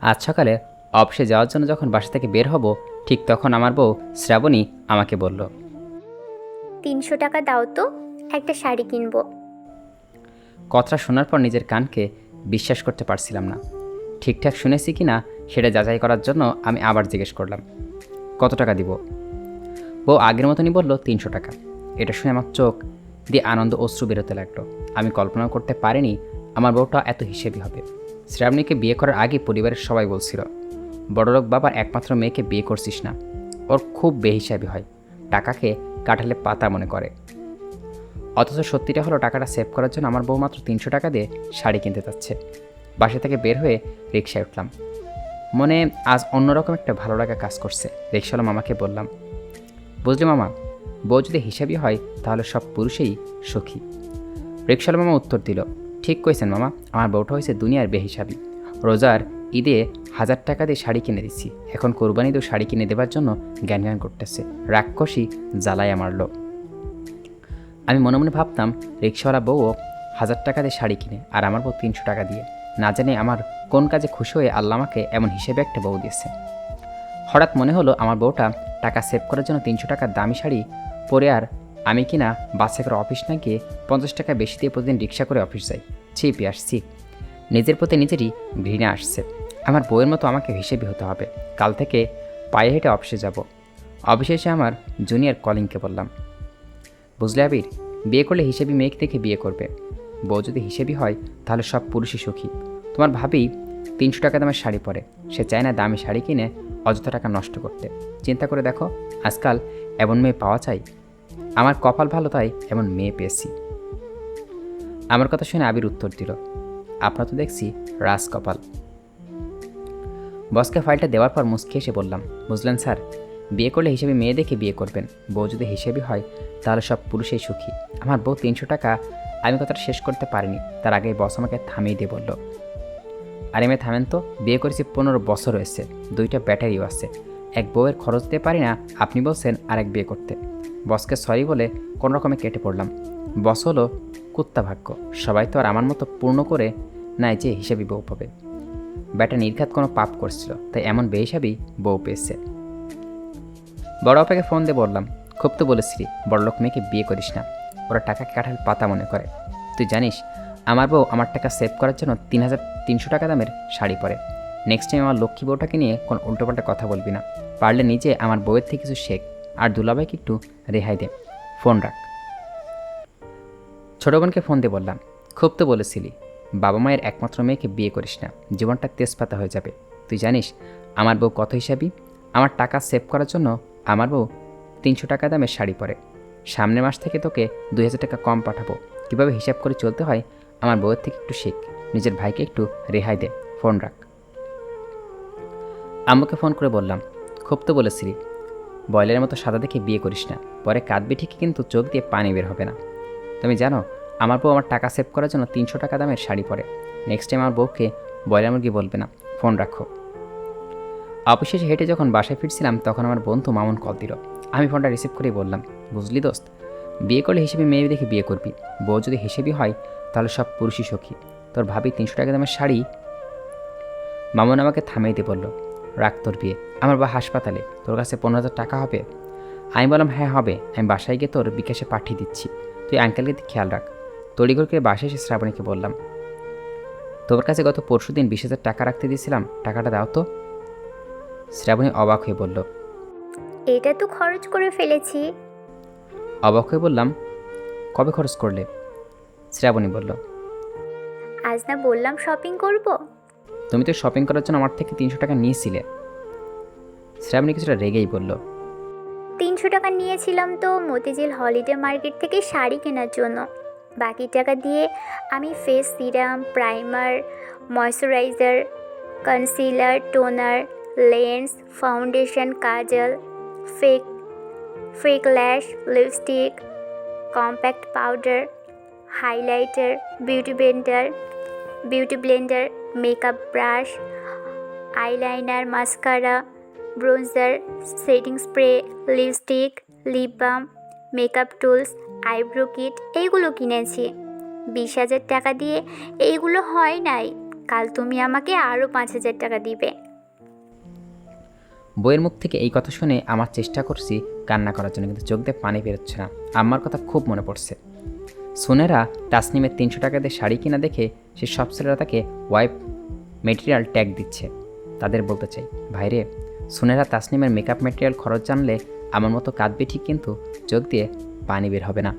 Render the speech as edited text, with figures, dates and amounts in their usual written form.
আজ সকালে অফিসে যাওয়ার জন্য যখন বাসা থেকে বের হব, ঠিক তখন আমার বউ শ্রাবণী আমাকে বলল, 300 টাকা দাও তো, একটা শাড়ি কিনবো। কথাটা শোনার পর নিজের কানকে বিশ্বাস করতে পারছিলাম না। ঠিকঠাক শুনেছি কি না সেটা যাচাই করার জন্য আমি আবার জিজ্ঞেস করলাম, কত টাকা দিব? বউ আগের মতনই বলল, 300 টাকা। এটা শুনে আমার চোখ দিয়ে আনন্দ অশ্রু বেরোতে লাগলো। আমি কল্পনাও করতে পারিনি আমার বউটা এত হিসেবি হবে। শ্রাবণীকে বিয়ে করার আগে পরিবারের সবাই বলছিল, বড়লোক বাবার একমাত্র মেয়েকে বিয়ে করছিস না, ওর খুব বেহিসাবি হয়, টাকাকে কাঠালে পাতা মনে করে। অথচ সত্যিটা হলো, টাকাটা সেভ করার জন্য আমার বউ মাত্র 300 টাকা দিয়ে শাড়ি কিনতে যাচ্ছে। বাসা থেকে বের হয়ে রিকশায় উঠলাম। মনে আজ অন্যরকম একটা ভালো লাগা কাজ করছে। রিকশাওয়ালা মামাকে বললাম, বুঝলি মামা, বউ যদি হিসাবই হয় তাহলে সব পুরুষেই সুখী। রিকশাওয়ালা মামা উত্তর দিল, ঠিক কইছেন মামা, আমার বউটা হয়েছে দুনিয়ার বেহিসাবি। রোজার ঈদে 1000 টাকা দিয়ে শাড়ি কিনে দিচ্ছি, এখন কোরবানিতেও শাড়ি কিনে দেবার জন্য জ্ঞান জ্ঞান করতেছে, রাক্ষসী জ্বালায় মারল। আমি মনে মনে ভাবতাম, রিকশাওয়ালা বউও 1000 টাকা দিয়ে শাড়ি কিনে আর আমার বউ 300 টাকা দিয়ে। না জানি আমার কোন কাজে খুশি হয়ে আল্লাহ আমাকে এমন হিসেবে একটা বউ দিয়েছে। হঠাৎ মনে হলো আমার বউটা টাকা সেভ করার জন্য 300 টাকার দামি শাড়ি পরে, আর আমি কিনা বাসে করে অফিস না গিয়ে 50 টাকা বেশি দিয়ে প্রতিদিন রিক্সা করে অফিস যাই। ছিপি আসছি, নিজের প্রতি নিজেরই ঘৃণা আসছে। আমার বউয়ের মতো আমাকে হিসেবে হতে হবে। কাল থেকে পায়ে হেঁটে অফিসে যাব। অফিসে এসে আমার জুনিয়র কলিংকে বললাম, বুঝলে আবির, বিয়ে করলে হিসেবি মেয়েকে দেখে বিয়ে করবে। বউ যদি হিসেবি হয় তাহলে সব পুরুষই সুখী। তোমার ভাবি 300 টাকা দামের শাড়ি পরে, সে চায় না দামি শাড়ি কিনে অযথা টাকা নষ্ট করতে। চিন্তা করে দেখো, আজকাল এমন মেয়ে পাওয়া চাই। আমার কপাল ভালো, তাই এমন মেয়ে পেয়েছি। আমার কথা শুনে আবির উত্তর দিল, আপনার তো দেখছি রাজ কপাল। বসকে ফাইলটা দেওয়ার পর মুচকি এসে বললাম, বুঝলেন স্যার, বিয়ে করলে হিসেবে মেয়ে দেখে বিয়ে করবেন। বউ যদি হিসেবে হয় তাহলে সব পুরুষই সুখী। আমার বউ 300 টাকা। আমি কথাটা শেষ করতে পারিনি, তার আগেই বস আমাকে থামিয়ে দিয়ে বলল, আরে মেয়ে থামেন তো, বিয়ে করেছি 15 বছর হয়েছে, 2টা ব্যাটারিও আছে, এক বউয়ের খরচ দিতে পারি না, আপনি বলছেন আরেক বিয়ে করতে। বসকে সরি বলে কোনো রকমে কেটে পড়লাম। বস হলো কুত্তা ভাগ্য, সবাই তো আর আমার মতো পূর্ণ করে নাই যে হিসেবে বউ পাবে। ব্যাটা নির্ঘাত কোনো পাপ করছিল, তাই এমন বেহিসাবি বউ পেয়েছে। বড় আপাকে ফোন দিয়ে বললাম, খুব তো বলেছিলি বড়লোক মেয়েকে বিয়ে করিস না, ওরা টাকা কাঠাল পাতা মনে করে। তুই জানিস আমার বউ আমার টাকা সেভ করার জন্য 3300 টাকা দামের শাড়ি পরে। নেক্সট টাইম আমার লক্ষ্মী বউটাকে নিয়ে কোনো উল্টোপাল্টা কথা বলবি না। পারলে নিজে আমার বউয়ের থেকে কিছু শেখ, আর দুলাভাইকে একটু রেহাই দে। ফোন রাখ। ছোটো বোনকে ফোন দিয়ে বললাম, খুব তো বলেছিলি বাবা মায়ের একমাত্র মেয়েকে বিয়ে করিস না, জীবনটা তেজপাতা হয়ে যাবে। তুই জানিস আমার বউ কত হিসাবি। আমার টাকা সেভ করার জন্য আমার বউ 300 টাকা দামের শাড়ি পরে। সামনের মাস থেকে তোকে 2000 টাকা কম পাঠাবো। কীভাবে হিসাব করে চলতে হয় আমার বউয়ের থেকে একটু শিখ, নিজের ভাইকে একটু রেহাই দে। ফোন রাখ। আম্মুকে ফোন করে বললাম, খুব তো বলেছিলি বয়লারের মতো সাদা দেখে বিয়ে করিস না, পরে কাঁদবি ঠিকই কিন্তু চোখ দিয়ে পানি বের হবে না। তুমি জানো আমার বউ আমার টাকা সেভ করার জন্য 300 টাকা দামের শাড়ি পরে। নেক্সট টাইম আমার বউকে বয়লার মুরগি বলবে না। ফোন রাখো। অফিসে হেঁটে যখন বাসায় ফিরছিলাম তখন আমার বন্ধু মামুন কল দিল। আমি ফোনটা রিসিভ করেই বললাম, বুঝলি দোস্ত, বিয়ে করলে হিসেবে মেয়ে দেখে বিয়ে করবি। বউ যদি হিসেবেই হয় তাহলে সব পুরুষই সখী। তোর ভাবি 300 টাকা দামের শাড়ি। মামুন আমাকে থামিয়ে দিয়ে বলল, রাখ তোর বিয়ে, আমার বা হাসপাতালে, তোর কাছে 15,000 টাকা হবে? আমি বললাম, হ্যাঁ হবে, আমি বাসায় গিয়ে তোর বিকাশে পাঠিয়ে দিচ্ছি, তুই আঙ্কেলকে খেয়াল রাখ। তড়িঘড়ি করে বাসায় এসে শ্রাবণীকে বললাম, তোমার কাছে গত পরশুদিন 20,000 টাকা রাখতে দিয়েছিলাম, টাকাটা দাও তো। শ্রাবণী অবাক হয়ে বলল, এটা তো খরচ করে ফেলেছি। অবাক হয়ে বললাম, কবে খরচ করলে? শ্রাবণী বলল, আজ না বললাম শপিং করব। তুমি তো শপিং করার জন্য আমার থেকে 300 টাকা নিয়েছিলে। শ্রাবণী কিছুটা রেগেই বলল, 300 টাকা নিয়েছিলাম তো মতিঝিল হলিডে মার্কেট থেকে শাড়ি কেনার জন্য। বাকি টাকা দিয়ে আমি face serum, primer, moisturiser, concealer, toner, lens, foundation, kajal, fake fake lash, lipstick, compact powder, highlighter, beauty blender, makeup brush, eyeliner, mascara, bronzer, setting spray, lipstick, lip balm, makeup tools, eyebrow kit এইগুলো কিনেছি। 20,000 টাকা দিয়ে এইগুলো হয় নাই। কাল তুমি আমাকে আরও 5,000 টাকা দিবে। বইয়ের মুখ থেকে এই কথা শুনে আমার চেষ্টা করছি কান্না করার জন্য, কিন্তু চোখ দিয়ে পানি বেরোচ্ছে না। আম্মার কথা খুব মনে পড়ছে। সোনেরা তাসনিমের 300 টাকা দিয়ে শাড়ি কিনা দেখে সে সব ছেলেরা তাকে ওয়াইফ মেটেরিয়াল ট্যাগ দিচ্ছে। তাদের বলতে চাই, ভাইরে, সোনেরা তাসনিমের মেকআপ মেটেরিয়াল খরচ জানলে আমার মতো কাঁদবে ঠিক, কিন্তু চোখ দিয়ে পানি বের হবে না।